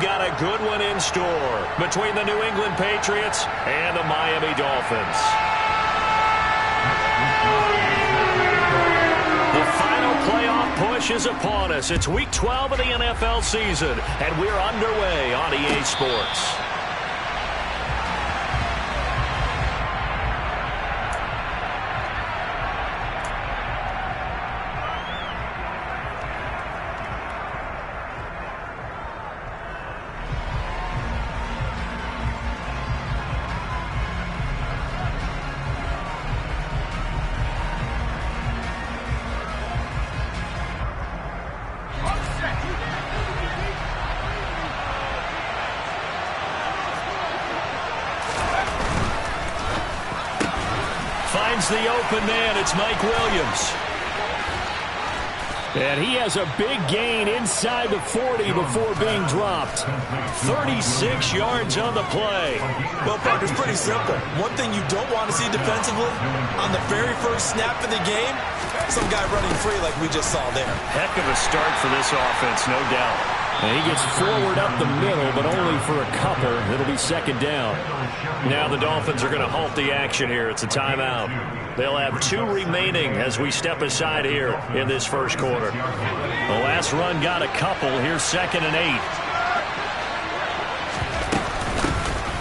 Got a good one in store between the New England Patriots and the Miami Dolphins. The final playoff push is upon us. It's Week 12 of the NFL season, and we're underway on EA Sports. The open man, it's Mike Williams. And he has a big gain inside the 40 before being dropped. 36 yards on the play. Well, Parker, it's pretty simple. One thing you don't want to see defensively, on the very first snap of the game, some guy running free like we just saw there. Heck of a start for this offense, no doubt. And he gets forward up the middle, but only for a couple. It'll be second down. Now the Dolphins are going to halt the action here. It's a timeout. They'll have 2 remaining as we step aside here in this first quarter. The last run got a couple. Here's 2nd and 8.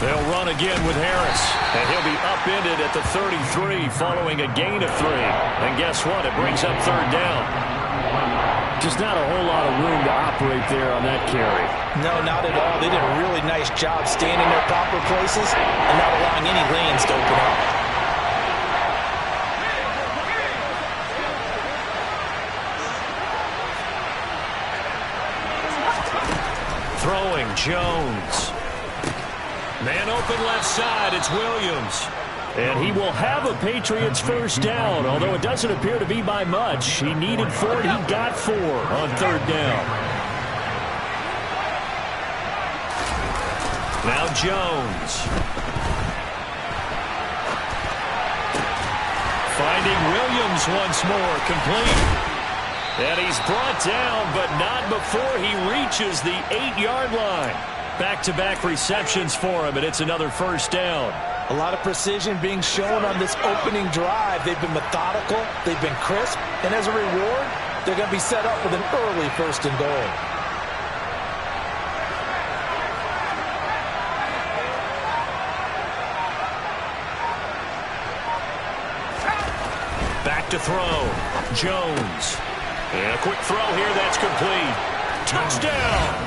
They'll run again with Harris. And he'll be upended at the 33 following a gain of 3. And guess what? It brings up 3rd down. Just not a whole lot of room to operate there on that carry. No, not at all. They did a really nice job staying in their proper places and not allowing any lanes to open up. Throwing Jones. Man open left side. It's Williams. And he will have a Patriots first down, although it doesn't appear to be by much. He needed 4, he got 4 on 3rd down. Now Jones. Finding Williams once more, complete. And he's brought down, but not before he reaches the 8-yard line. Back-to-back receptions for him, and it's another first down. A lot of precision being shown on this opening drive. They've been methodical, they've been crisp, and as a reward, they're going to be set up with an early 1st and goal. Back to throw. Jones. And a quick throw here, that's complete. Touchdown!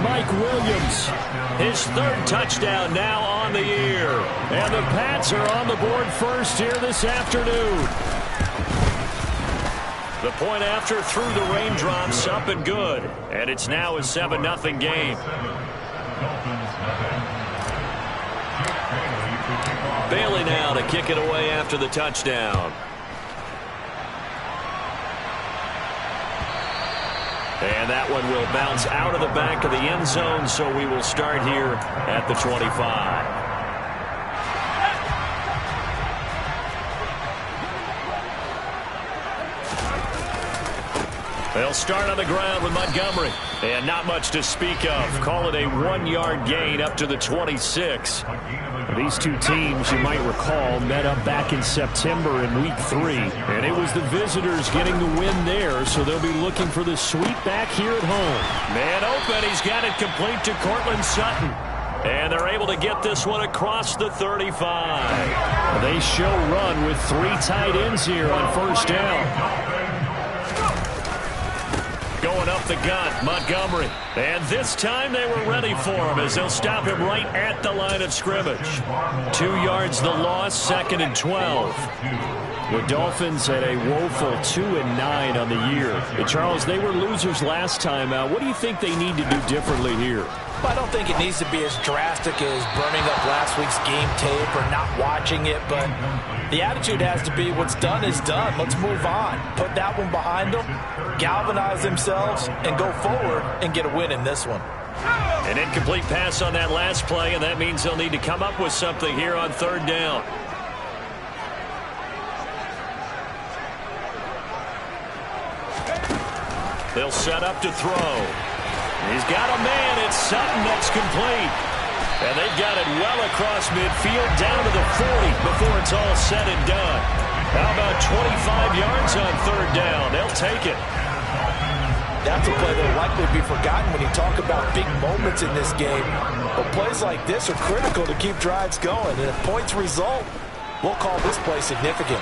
Mike Williams. His 3rd touchdown now on the year. And the Pats are on the board first here this afternoon. The point after through the raindrops, up and good. And it's now a 7-0 game. Bailey now to kick it away after the touchdown. And that one will bounce out of the back of the end zone, so we will start here at the 25. They'll start on the ground with Montgomery. And not much to speak of. Call it a 1-yard gain up to the 26. These two teams, you might recall, met up back in September in Week 3. And it was the visitors getting the win there, so they'll be looking for the sweep back here at home. Man open. He's got it complete to Cortland Sutton. And they're able to get this one across the 35. They show run with 3 tight ends here on 1st down. Going up the gut, Montgomery. And this time they were ready for him as they'll stop him right at the line of scrimmage. 2 yards the loss, 2nd and 12. The Dolphins had a woeful 2-9 on the year. But Charles, they were losers last time out. What do you think they need to do differently here? I don't think it needs to be as drastic as burning up last week's game tape or not watching it, but the attitude has to be what's done is done. Let's move on. Put that one behind them, galvanize themselves, and go forward and get a win in this one. An incomplete pass on that last play, and that means they'll need to come up with something here on 3rd down. They'll set up to throw. He's got a man. It's Sutton that's complete. And they've got it well across midfield down to the 40 before it's all said and done. How about 25 yards on third down? They'll take it. That's a play that will likely be forgotten when you talk about big moments in this game. But plays like this are critical to keep drives going. And if points result, we'll call this play significant.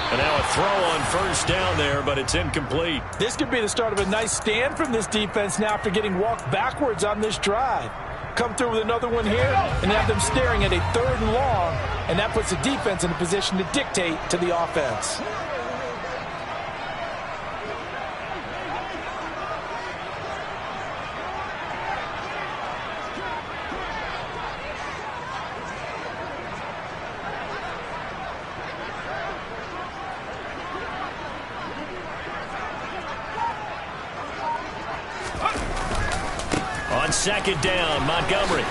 And now a throw on first down there, but it's incomplete. This could be the start of a nice stand from this defense now after getting walked backwards on this drive. Come through with another one here and have them staring at a 3rd and long, and that puts the defense in a position to dictate to the offense. Second down, Montgomery.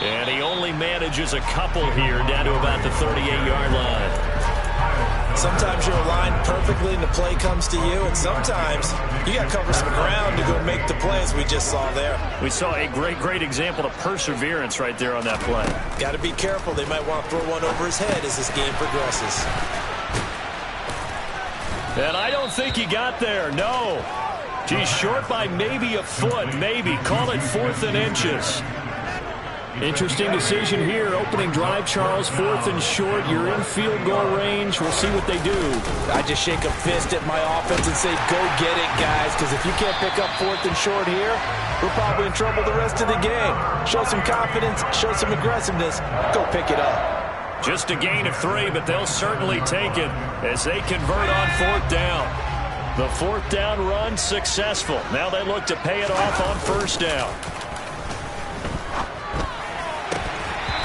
And he only manages a couple here down to about the 38-yard line. Sometimes you're aligned perfectly and the play comes to you, and sometimes you got to cover some ground to go make the plays we just saw there. We saw a great example of perseverance right there on that play. Got to be careful. They might want to throw one over his head as this game progresses. And I don't think he got there, no. He's short by maybe a foot, maybe. Call it 4th and inches. Interesting decision here. Opening drive, Charles. 4th and short. You're in field goal range. We'll see what they do. I just shake a fist at my offense and say, go get it, guys, because if you can't pick up 4th and short here, we're probably in trouble the rest of the game. Show some confidence, show some aggressiveness, go pick it up. Just a gain of 3, but they'll certainly take it as they convert on 4th down. The 4th down run successful. Now they look to pay it off on first down.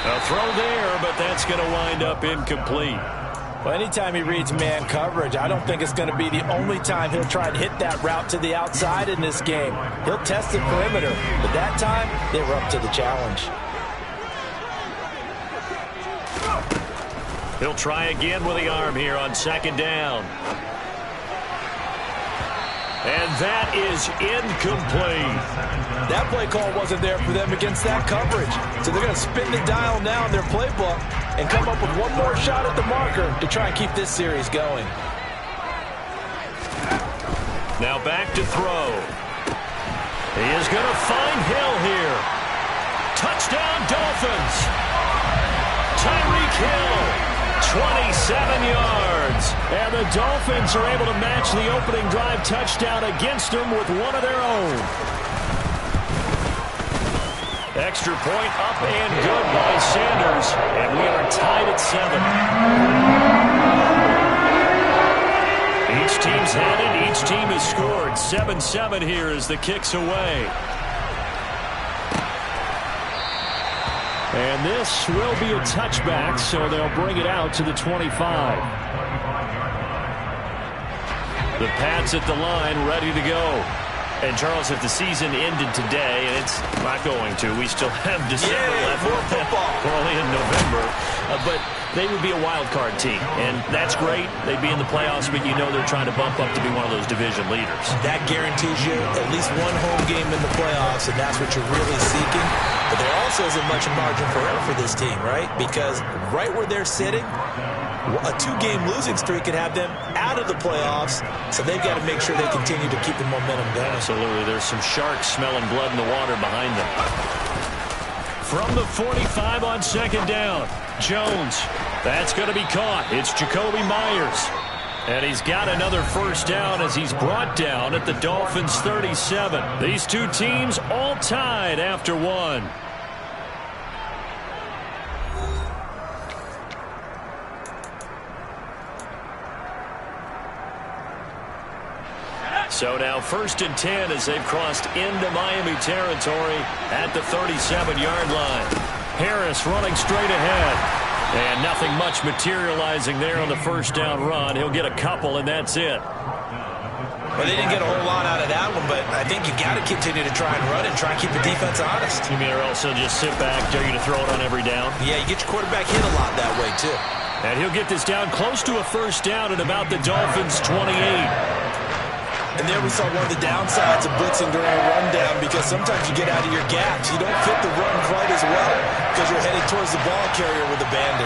A throw there, but that's going to wind up incomplete. Well, anytime he reads man coverage, I don't think it's going to be the only time he'll try and hit that route to the outside in this game. He'll test the perimeter, but that time they were up to the challenge. He'll try again with the arm here on second down. And that is incomplete. That play call wasn't there for them against that coverage. So they're going to spin the dial now in their playbook and come up with one more shot at the marker to try and keep this series going. Now back to throw. He is going to find Hill here. Touchdown Dolphins. Tyreek Hill. 27 yards. And the Dolphins are able to match the opening drive touchdown against them with one of their own. Extra point up and good by Sanders. And we are tied at 7. Each team's had it. Each team has scored. 7-7 here as the kick's away. And this will be a touchback, so they'll bring it out to the 25. The Pats at the line, ready to go. And, Charles, if the season ended today, and it's not going to, we still have December left. More football. We're only in November. But they would be a wild card team, and that's great. They'd be in the playoffs, but you know they're trying to bump up to be one of those division leaders. That guarantees you at least one home game in the playoffs, and that's what you're really seeking. But there also isn't much margin for error for this team, right? Because right where they're sitting, a 2-game losing streak could have them out of the playoffs, so they've got to make sure they continue to keep the momentum going. Absolutely. There's some sharks smelling blood in the water behind them. From the 45 on second down, Jones. That's going to be caught. It's Jacoby Myers. And he's got another first down as he's brought down at the Dolphins' 37. These two teams all tied after one. So now 1st and 10 as they've crossed into Miami territory at the 37-yard line. Harris running straight ahead. And nothing much materializing there on the first down run. He'll get a couple, and that's it. Well, they didn't get a whole lot out of that one, but I think you got to continue to try and run and try and keep the defense honest. You mean or else he'll just sit back, dare you to throw it on every down? Yeah, you get your quarterback hit a lot that way, too. And he'll get this down close to a first down at about the Dolphins' 28. And there we saw one of the downsides of blitzing during a rundown, because sometimes you get out of your gaps. You don't fit the run quite as well because you're headed towards the ball carrier with abandon.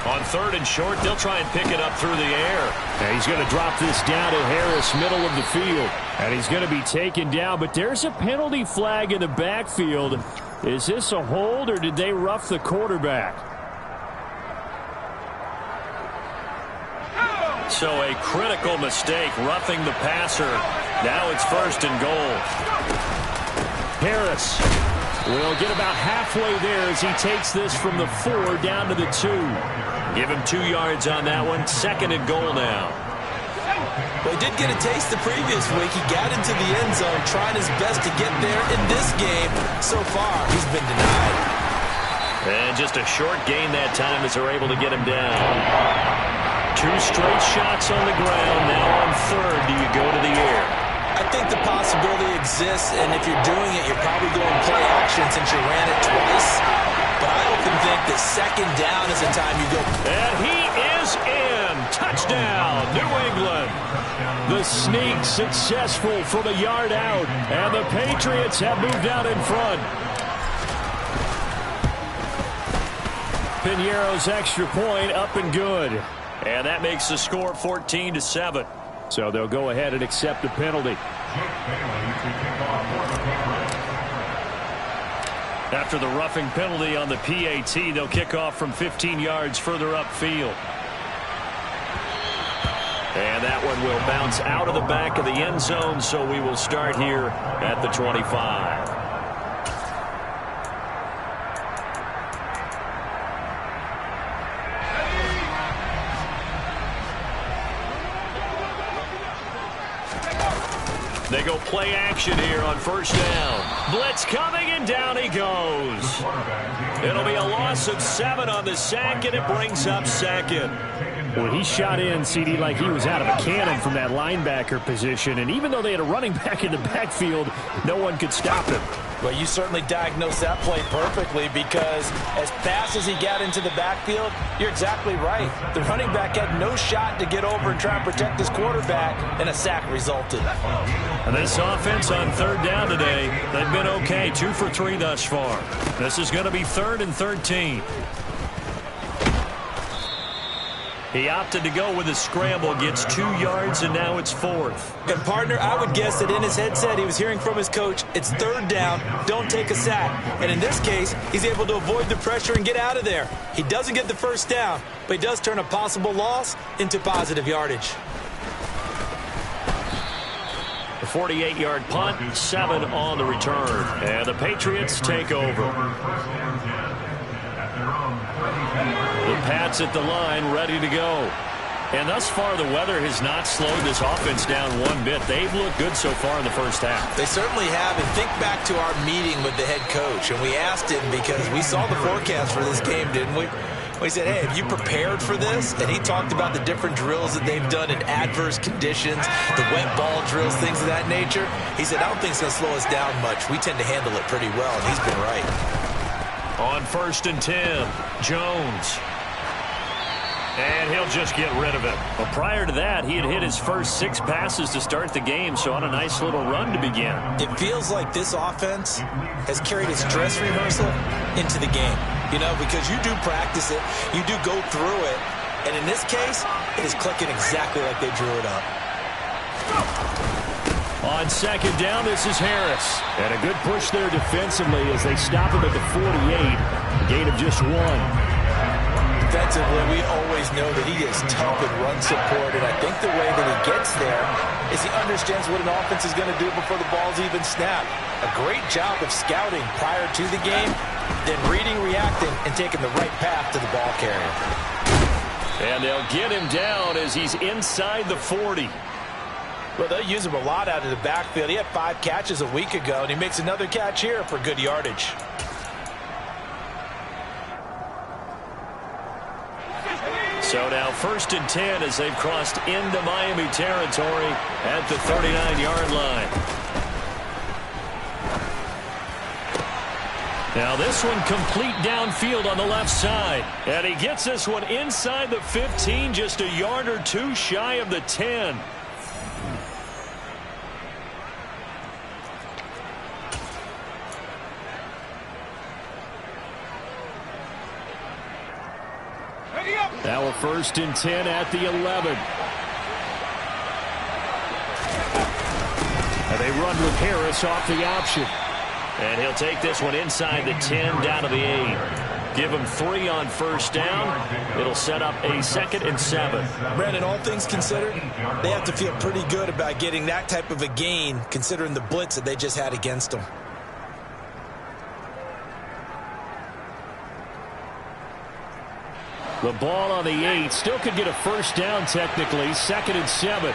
On 3rd and short, they'll try and pick it up through the air. And he's going to drop this down to Harris, middle of the field. And he's going to be taken down, but there's a penalty flag in the backfield. Is this a hold, or did they rough the quarterback? So a critical mistake, roughing the passer. Now it's 1st and goal. Harris will get about halfway there as he takes this from the 4 down to the 2. Give him 2 yards on that one. 2nd and goal now. Well, he did get a taste the previous week. He got into the end zone, trying his best to get there. In this game, so far, he's been denied. And just a short gain that time as they're able to get him down. 2 straight shots on the ground. Now on 3rd, do you go to the air? I think the possibility exists, and if you're doing it, you're probably going play action since you ran it twice. But I often think that 2nd down is the time you go. And he is in. Touchdown, New England. The sneak successful from a yard out, and the Patriots have moved out in front. Piñeiro's extra point up and good. And that makes the score 14-7. So they'll go ahead and accept the penalty. After the roughing penalty on the PAT, they'll kick off from 15 yards further upfield. And that one will bounce out of the back of the end zone, so we will start here at the 25. They go play action here on 1st down. Blitz coming, and down he goes. It'll be a loss of 7 on the sack, and it brings up 2nd. Well, he shot in, CD, like he was out of a cannon from that linebacker position. And even though they had a running back in the backfield, no one could stop him. Well, you certainly diagnosed that play perfectly, because as fast as he got into the backfield, you're exactly right. The running back had no shot to get over and try and protect his quarterback, and a sack resulted. And this offense on 3rd down today, they've been okay. 2 for 3 thus far. This is going to be 3rd and 13. He opted to go with a scramble, gets 2 yards, and now it's 4th. And, partner, I would guess that in his headset he was hearing from his coach, it's 3rd down, don't take a sack. And in this case, he's able to avoid the pressure and get out of there. He doesn't get the 1st down, but he does turn a possible loss into positive yardage. The 48-yard punt, 7 on the return. And the Patriots take over. The Pats at the line, ready to go. And thus far, the weather has not slowed this offense down one bit. They've looked good so far in the 1st half. They certainly have. And think back to our meeting with the head coach. And we asked him, because we saw the forecast for this game, didn't we? We said, hey, have you prepared for this? And he talked about the different drills that they've done in adverse conditions, the wet ball drills, things of that nature. He said, I don't think it's going to slow us down much. We tend to handle it pretty well, and he's been right. On 1st and 10, Jones. And he'll just get rid of it. Well, prior to that, he had hit his first 6 passes to start the game, so on a nice little run to begin. It feels like this offense has carried its dress rehearsal into the game. You know, because you do practice it, you do go through it, and in this case, it is clicking exactly like they drew it up. On 2nd down, this is Harris. And a good push there defensively as they stop him at the 48. A gain of just 1. Defensively, we always know that he is tough in run support, and I think the way that he gets there is he understands what an offense is going to do before the ball's even snapped. A great job of scouting prior to the game, then reading, reacting, and taking the right path to the ball carrier. And they'll get him down as he's inside the 40. Well, they'll use him a lot out of the backfield. He had 5 catches a week ago, and he makes another catch here for good yardage. So now 1st and 10 as they've crossed into Miami territory at the 39-yard line. Now this one complete downfield on the left side. And he gets this one inside the 15, just a yard or two shy of the 10. Now a 1st and 10 at the 11. And they run with Harris off the option. And he'll take this one inside the 10 down to the 8. Give him 3 on 1st down. It'll set up a 2nd and 7. Brandon, all things considered, they have to feel pretty good about getting that type of a gain considering the blitz that they just had against them. The ball on the 8. Still could get a 1st down technically. 2nd and 7.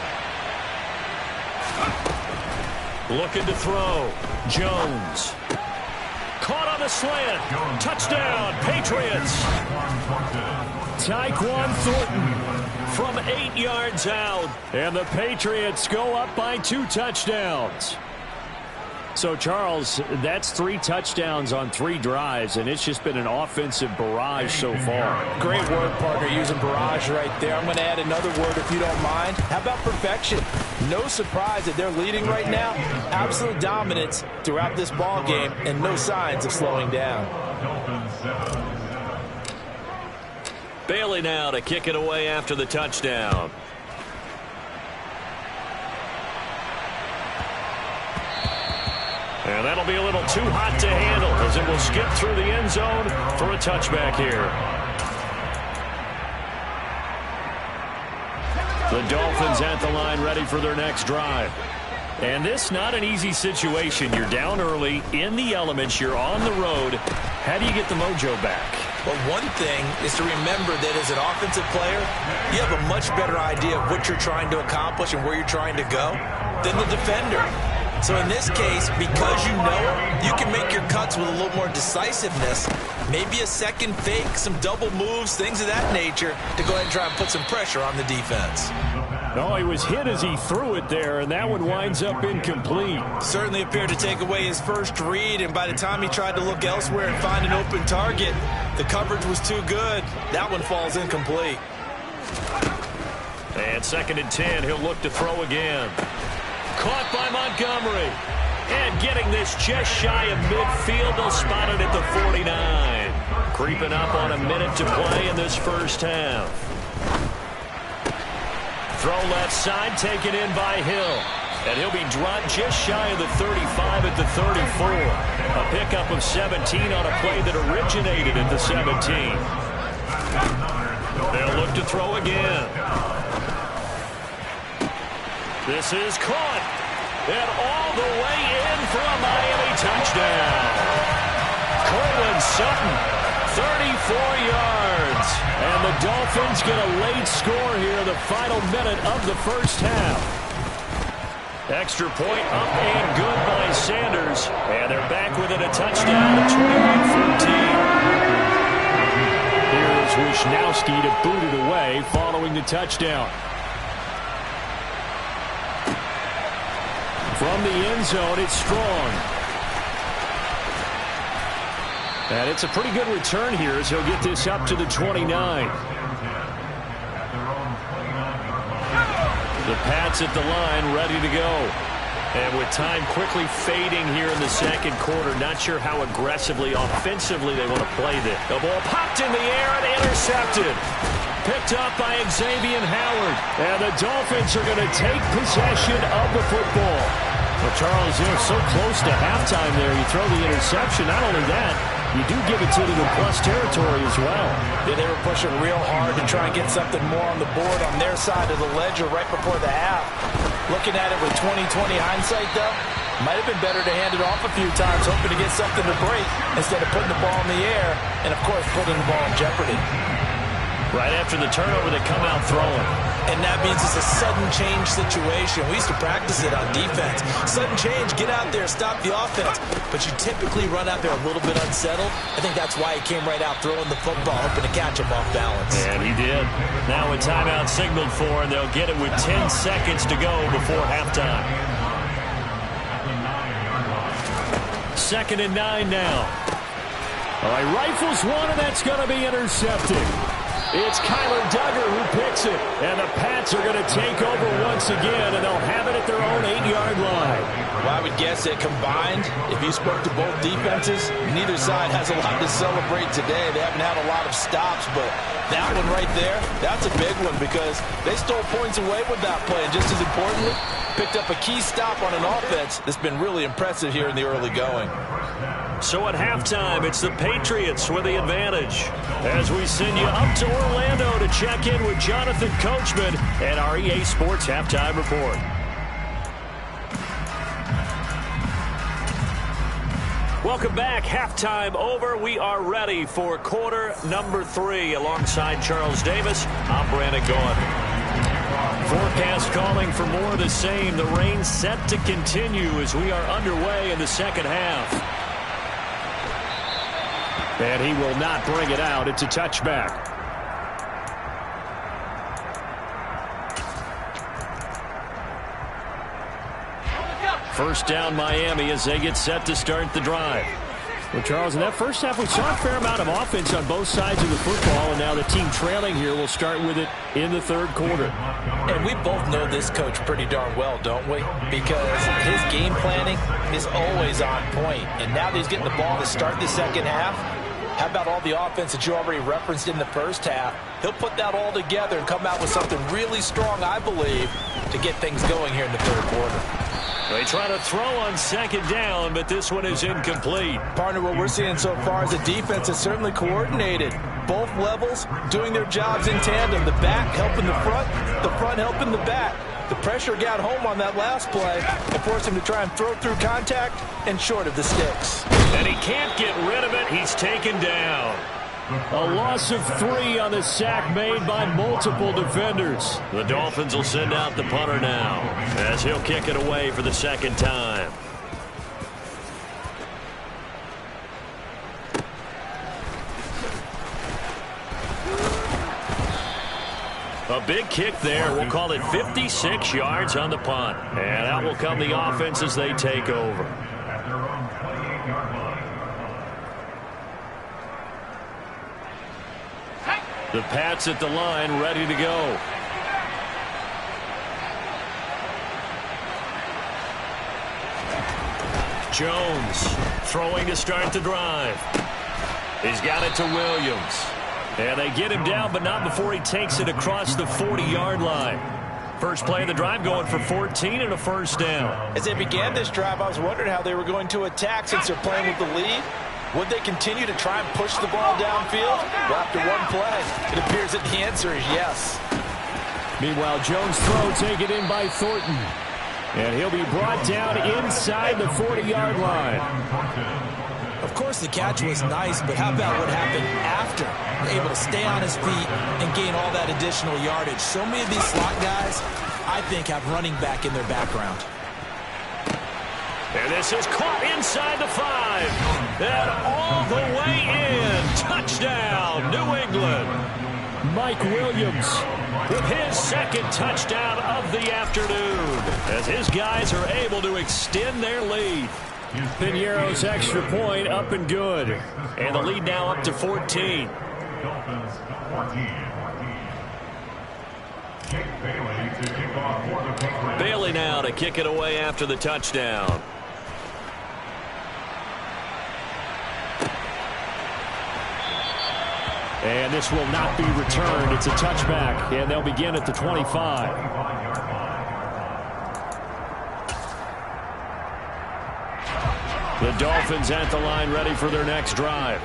Looking to throw. Jones. Caught on the slant. Touchdown, Patriots. Tyquan Thornton from 8 yards out. And the Patriots go up by 2 touchdowns. So, Charles, that's 3 touchdowns on 3 drives, and it's just been an offensive barrage so far. Great word, partner, using barrage right there. I'm going to add another word if you don't mind. How about perfection? No surprise that they're leading right now. Absolute dominance throughout this ball game, and no signs of slowing down. Bailey now to kick it away after the touchdown. And that'll be a little too hot to handle as it will skip through the end zone for a touchback here. The Dolphins at the line ready for their next drive. And this not an easy situation. You're down early, in the elements, you're on the road. How do you get the mojo back? Well, one thing is to remember that as an offensive player, you have a much better idea of what you're trying to accomplish and where you're trying to go than the defender. So in this case, because you know you can make your cuts with a little more decisiveness, maybe a second fake, some double moves, things of that nature to go ahead and try and put some pressure on the defense. No, he was hit as he threw it there, and that one winds up incomplete. Certainly appeared to take away his first read, and by the time he tried to look elsewhere and find an open target, the coverage was too good. That one falls incomplete. And 2nd and 10, he'll look to throw again. Caught by Montgomery. And getting this just shy of midfield. They'll spot it at the 49. Creeping up on a minute to play in this first half. Throw left side, taken in by Hill. And he'll be dropped just shy of the 35 at the 34. A pickup of 17 on a play that originated at the 17. They'll look to throw again. This is caught. And all the way in for a Miami touchdown. Cortland Sutton, 34 yards. And the Dolphins get a late score here in the final minute of the first half. Extra point up and good by Sanders. And they're back within a touchdown, 21-14. Here's Wisnowski to boot it away following the touchdown. From the end zone, it's Strong. And it's a pretty good return here as he'll get this up to the 29. The Pats at the line, ready to go. And with time quickly fading here in the second quarter, not sure how aggressively, offensively they want to play this. The ball popped in the air and intercepted. Picked up by Xavier Howard. And the Dolphins are going to take possession of the football. Well, Charles, you're so close to halftime there. You throw the interception. Not only that, you do give it to them in plus territory as well. Yeah, they were pushing real hard to try and get something more on the board on their side of the ledger right before the half. Looking at it with 20/20 hindsight, though, might have been better to hand it off a few times, hoping to get something to break instead of putting the ball in the air and, of course, putting the ball in jeopardy. Right after the turnover, they come out throwing. And that means it's a sudden change situation. We used to practice it on defense. Sudden change, get out there, stop the offense. But you typically run out there a little bit unsettled. I think that's why he came right out throwing the football, hoping to catch him off balance. And he did. Now a timeout signaled for, and they'll get it with 10 seconds to go before halftime. 2nd and 9 now. Well, he rifles one, and that's going to be intercepted. It's Kyler Duggar who picks it. And the Pats are going to take over once again, and they'll have it at their own 8-yard line. Well, I would guess that combined, if you spoke to both defenses, neither side has a lot to celebrate today. They haven't had a lot of stops, but that one right there, that's a big one because they stole points away with that play. And just as importantly, picked up a key stop on an offense that's been really impressive here in the early going. So at halftime, it's the Patriots with the advantage. As we send you up to Orlando to check in with Jonathan Coachman and our EA Sports Halftime Report. Welcome back. Halftime over. We are ready for quarter number 3. Alongside Charles Davis, I'm Brandon Gaudin. Forecast calling for more of the same. The rain set to continue as we are underway in the second half. And he will not bring it out. It's a touchback. First down Miami as they get set to start the drive. Well, Charles, in that first half, we saw a fair amount of offense on both sides of the football, and now the team trailing here will start with it in the third quarter. And we both know this coach pretty darn well, don't we? Because his game planning is always on point. And now that he's getting the ball to start the second half, how about all the offense that you already referenced in the first half? He'll put that all together and come out with something really strong, I believe, to get things going here in the third quarter. They try to throw on second down, but this one is incomplete. Partner, what we're seeing so far is the defense is certainly coordinated. Both levels doing their jobs in tandem. The back helping the front helping the back. The pressure got home on that last play and forced him to try and throw through contact and short of the sticks. And he can't get rid of it. He's taken down. A loss of 3 on the sack made by multiple defenders. The Dolphins will send out the punter now as he'll kick it away for the second time. A big kick there. We'll call it 56 yards on the punt. And out will come the offense as they take over. The Pats at the line, ready to go. Jones throwing to start the drive. He's got it to Williams. And they get him down, but not before he takes it across the 40-yard line. First play of the drive going for 14 and a first down. As they began this drive, I was wondering how they were going to attack since they're playing with the lead. Would they continue to try and push the ball downfield? Well, after one play, it appears that the answer is yes. Meanwhile, Jones' throw taken in by Thornton. And he'll be brought down inside the 40-yard line. Of course, the catch was nice, but how about what happened after? Able to stay on his feet and gain all that additional yardage. So many of these slot guys, I think, have running back in their background. And this is caught inside the 5. And all the way in. Touchdown, New England. Mike Williams with his second touchdown of the afternoon as his guys are able to extend their lead. Piñeiro's extra point up and good. And the lead now up to 14. Bailey now to kick it away after the touchdown. And this will not be returned. It's a touchback, and they'll begin at the 25. The Dolphins at the line ready for their next drive.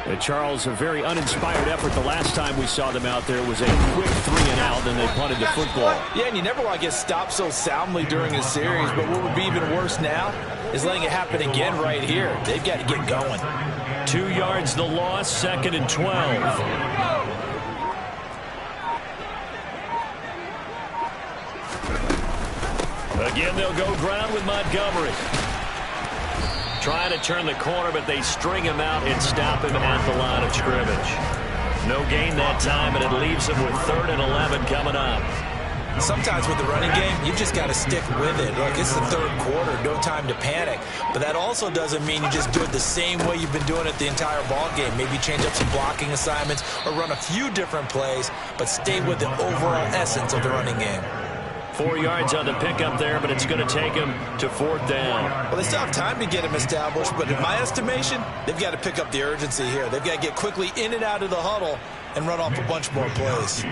And Charles, a very uninspired effort the last time we saw them out there. Was a quick 3-and-out, then they punted the football. Yeah, and you never want to get stopped so soundly during a series, but what would be even worse now is letting it happen again right here. They've got to get going. 2 yards the loss, 2nd and 12. Again, they'll go ground with Montgomery. Trying to turn the corner, but they string him out and stop him at the line of scrimmage. No gain that time, and it leaves him with 3rd and 11 coming up. Sometimes with the running game, you've just got to stick with it. Look, it's the third quarter, no time to panic. But that also doesn't mean you just do it the same way you've been doing it the entire ball game. Maybe change up some blocking assignments or run a few different plays, but stay with the overall essence of the running game. 4 yards on the pickup there, but it's going to take him to 4th down. Well, they still have time to get him established, but in my estimation, they've got to pick up the urgency here. They've got to get quickly in and out of the huddle and run off a bunch more plays.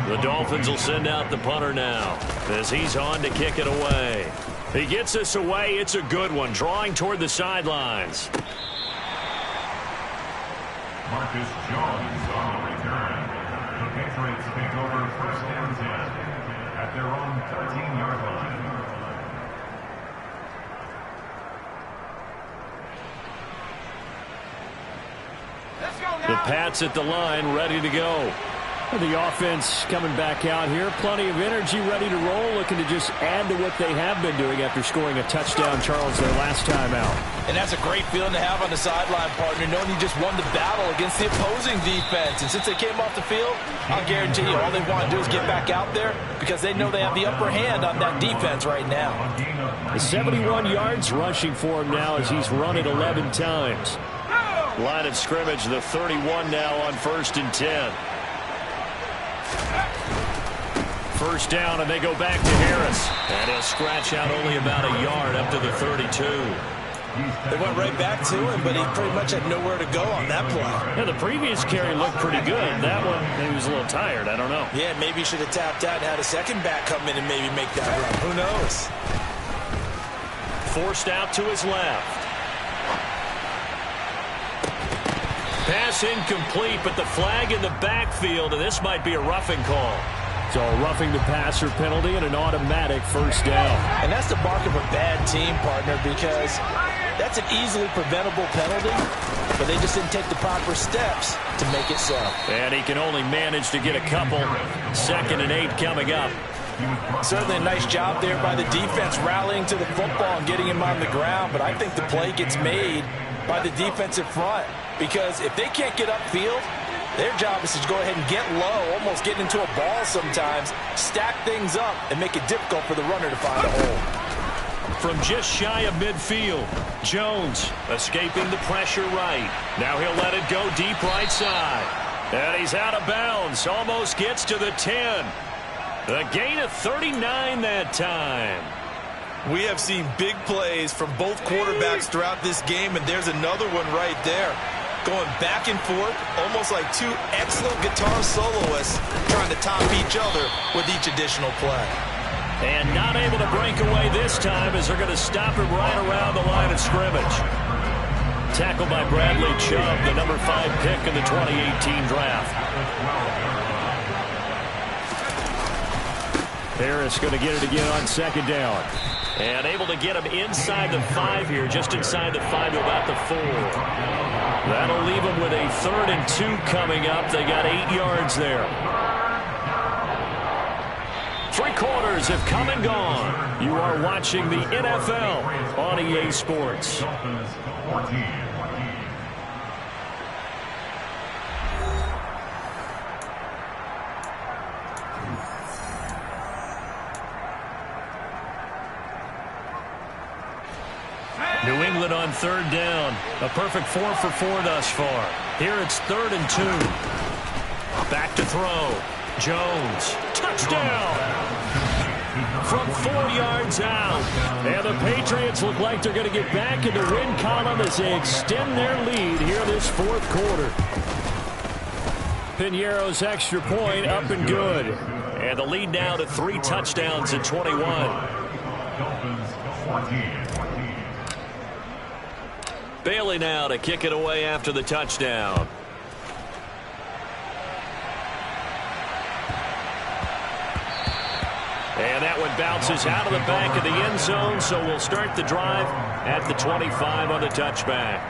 The Dolphins will send out the punter now as he's on to kick it away. He gets this away. It's a good one, drawing toward the sidelines. Marcus Jones on the return. The Patriots take over 1st and 10 at their own 13-yard line. The Pats at the line, ready to go. The offense coming back out here. Plenty of energy, ready to roll, looking to just add to what they have been doing after scoring a touchdown, Charles, their last time out. And that's a great feeling to have on the sideline, partner, knowing you just won the battle against the opposing defense. And since they came off the field, I'll guarantee you all they want to do is get back out there because they know they have the upper hand on that defense right now. The 71 yards rushing for him now as he's run it 11 times. Line of scrimmage, the 31 now on 1st and 10. 1st down, and they go back to Harris. And he'll scratch out only about a yard up to the 32. They went right back to him, but he pretty much had nowhere to go on that play. Yeah, the previous carry looked pretty good. That one, maybe he was a little tired. I don't know. Yeah, maybe he should have tapped out and had a second back come in and maybe make that run. Who knows? Forced out to his left. Pass incomplete, but the flag in the backfield, and this might be a roughing call. So roughing the passer penalty and an automatic 1st down. And that's the mark of a bad team, partner, because that's an easily preventable penalty, but they just didn't take the proper steps to make it so. And he can only manage to get a couple. 2nd and 8 coming up. Certainly a nice job there by the defense rallying to the football and getting him on the ground, but I think the play gets made by the defensive front. Because if they can't get upfield, their job is to go ahead and get low, almost get into a ball sometimes, stack things up, and make it difficult for the runner to find a hole. From just shy of midfield, Jones escaping the pressure right. Now he'll let it go deep right side. And he's out of bounds, almost gets to the 10. A gain of 39 that time. We have seen big plays from both quarterbacks throughout this game, and there's another one right there. Going back and forth, almost like two excellent guitar soloists trying to top each other with each additional play. And not able to break away this time as they're going to stop him right around the line of scrimmage. Tackled by Bradley Chubb, the number 5 pick in the 2018 draft. Harris going to get it again on 2nd down. And able to get him inside the 5 here, just inside the 5 to about the 4. That'll leave them with a 3rd and 2 coming up. They got 8 yards there. 3 quarters have come and gone. You are watching the NFL on EA Sports. Dolphins 14. New England on 3rd down. A perfect 4 for 4 thus far. Here it's 3rd and 2. Back to throw. Jones. Touchdown. From 4 yards out. And the Patriots look like they're going to get back in the win column as they extend their lead here this 4th quarter. Piñeiro's extra point up and good. And the lead now to 3 touchdowns at 21. Dolphins 14. Bailey now to kick it away after the touchdown. And that one bounces out of the back of the end zone, so we'll start the drive at the 25 on the touchback.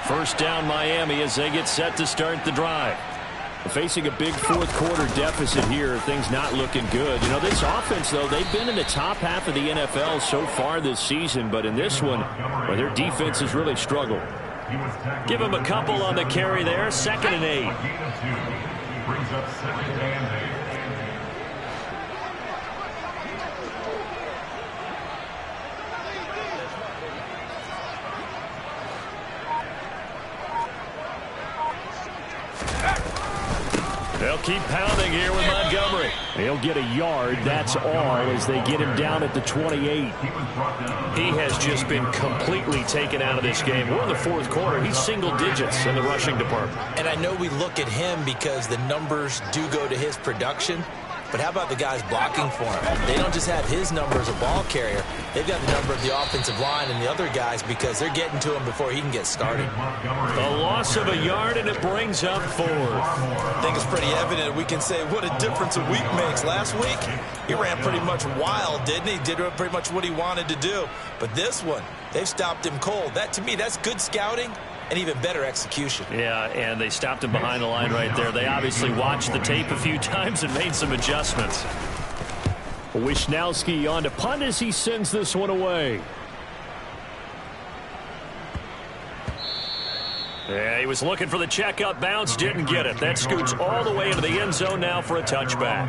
First down Miami as they get set to start the drive. Facing a big 4th quarter deficit here, things not looking good. You know, this offense, though, they've been in the top half of the NFL so far this season, but in this one, well, their defense has really struggled. Give him a couple on the carry there. 2nd and 8. Brings up 2nd and 8. They'll keep pounding here with Montgomery. He'll get a yard, that's all, as they get him down at the 28. He has just been completely taken out of this game. We're in the 4th quarter. He's single digits in the rushing department. And I know we look at him because the numbers do go to his production. But how about the guys blocking for him? They don't just have his number as a ball carrier. They've got the number of the offensive line and the other guys because they're getting to him before he can get started. A loss of a yard, and it brings up 4th. I think it's pretty evident. We can say what a difference a week makes. Last week, he ran pretty much wild, didn't he? Did pretty much what he wanted to do. But this one, they've stopped him cold. That, to me, that's good scouting and even better execution. Yeah, and they stopped him behind the line right there. They obviously watched the tape a few times and made some adjustments. Wishnowski on to punt as he sends this one away. Yeah, he was looking for the checkup bounce, didn't get it. That scoots all the way into the end zone now for a touchback.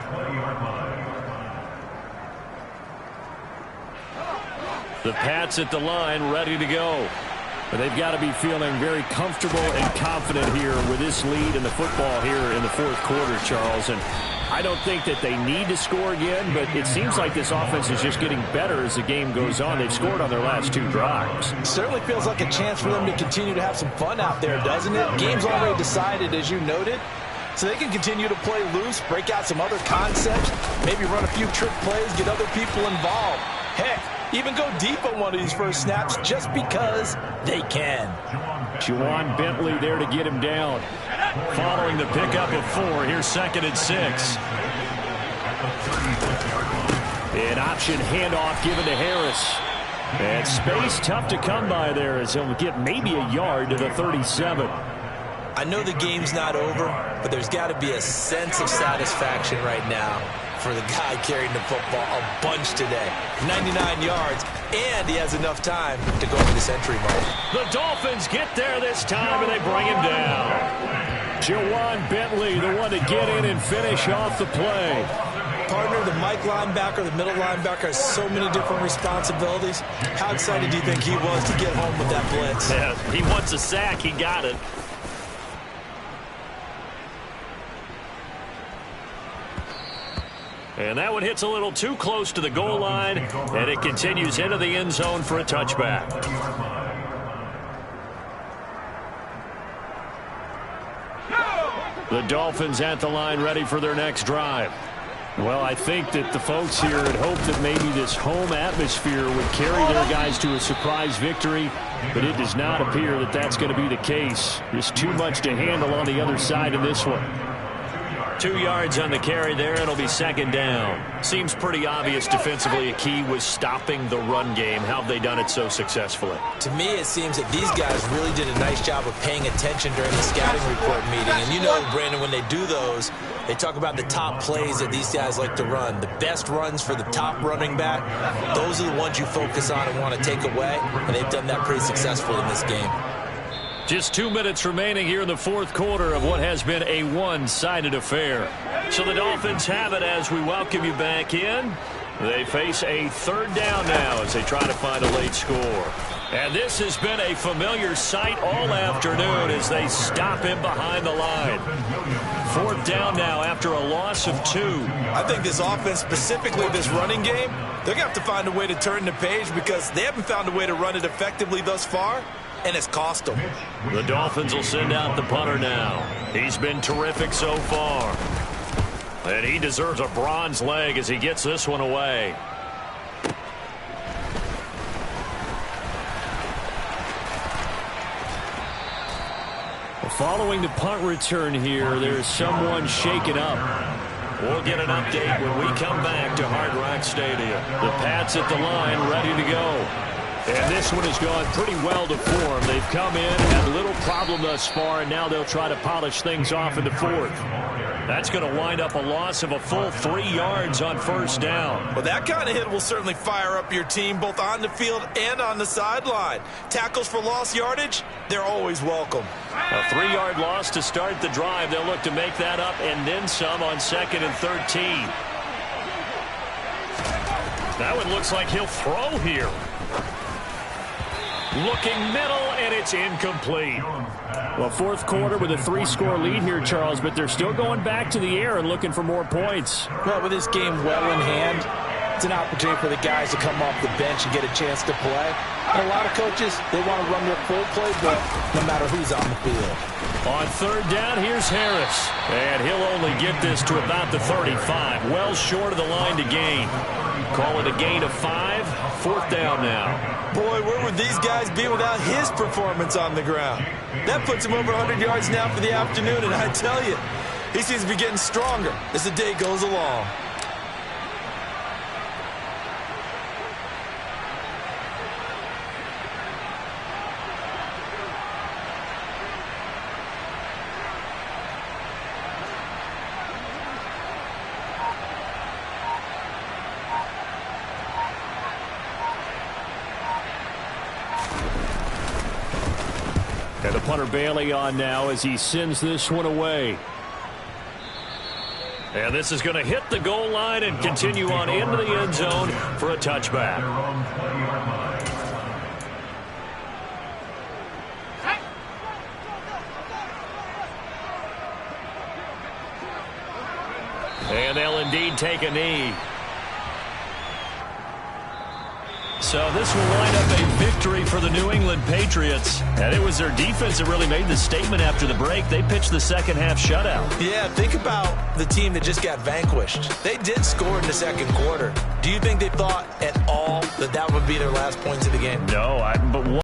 The Pats at the line, ready to go. But they've got to be feeling very comfortable and confident here with this lead in the football here in the 4th quarter, Charles. And I don't think that they need to score again, but it seems like this offense is just getting better as the game goes on. They've scored on their last 2 drives. Certainly feels like a chance for them to continue to have some fun out there, doesn't it? Game's already decided, as you noted. So they can continue to play loose, break out some other concepts, maybe run a few trick plays, get other people involved. Heck, even go deep on one of these first snaps just because they can. Juwan Bentley there to get him down. Following the pickup of 4, here's 2nd and 6. An option handoff given to Harris. And space tough to come by there as he'll get maybe a yard to the 37. I know the game's not over, but there's got to be a sense of satisfaction right now for the guy carrying the football a bunch today. 99 yards, and he has enough time to go into this entry mode. The Dolphins get there this time, and they bring him down. Juwan Bentley, the one to get in and finish off the play. Partner, the Mike linebacker, the middle linebacker has so many different responsibilities. How excited do you think he was to get home with that blitz? Yeah, he wants a sack. He got it. And that one hits a little too close to the goal line, and it continues into the end zone for a touchback. The Dolphins at the line ready for their next drive. Well, I think that the folks here had hoped that maybe this home atmosphere would carry their guys to a surprise victory, but it does not appear that that's going to be the case. There's too much to handle on the other side of this one. 2 yards on the carry there. It'll be 2nd down. Seems pretty obvious defensively a key was stopping the run game. How have they done it so successfully? To me, it seems that these guys really did a nice job of paying attention during the scouting report meeting. And you know, Brandon, when they do those, they talk about the top plays that these guys like to run. The best runs for the top running back, those are the ones you focus on and want to take away. And they've done that pretty successfully in this game. Just 2 minutes remaining here in the 4th quarter of what has been a one-sided affair. So the Dolphins have it as we welcome you back in. They face a 3rd down now as they try to find a late score. And this has been a familiar sight all afternoon as they stop him behind the line. 4th down now after a loss of 2. I think this offense, specifically this running game, they're going to have to find a way to turn the page because they haven't found a way to run it effectively thus far. And it's cost them. The Dolphins will send out the punter now. He's been terrific so far. And he deserves a bronze leg as he gets this one away. Following the punt return here, there's someone shaken up. We'll get an update when we come back to Hard Rock Stadium. The Pats at the line, ready to go. And this one has gone pretty well to form. They've come in, had little problem thus far, and now they'll try to polish things off in the 4th. That's going to wind up a loss of a full 3 yards on first down. Well, that kind of hit will certainly fire up your team both on the field and on the sideline. Tackles for lost yardage, they're always welcome. A 3-yard loss to start the drive. They'll look to make that up and then some on 2nd and 13. That one looks like he'll throw here. Looking middle, and it's incomplete. Well, fourth quarter with a 3-score lead here, Charles, but they're still going back to the air and looking for more points. Well, with this game well in hand, it's an opportunity for the guys to come off the bench and get a chance to play. And a lot of coaches, they want to run their full playbook no matter who's on the field. On 3rd down, here's Harris. And he'll only get this to about the 35. Well short of the line to gain. Call it a gain of 5. 4th down now. Boy, where would these guys be without his performance on the ground? That puts him over 100 yards now for the afternoon, and I tell you, he seems to be getting stronger as the day goes along. And the punter Bailey on now as he sends this one away. And this is going to hit the goal line and continue on into the end zone for a touchback. And they'll indeed take a knee. So this will wind up a victory for the New England Patriots. And it was their defense that really made the statement after the break. They pitched the second half shutout. Yeah, think about the team that just got vanquished. They did score in the second quarter. Do you think they thought at all that that would be their last points of the game? No, but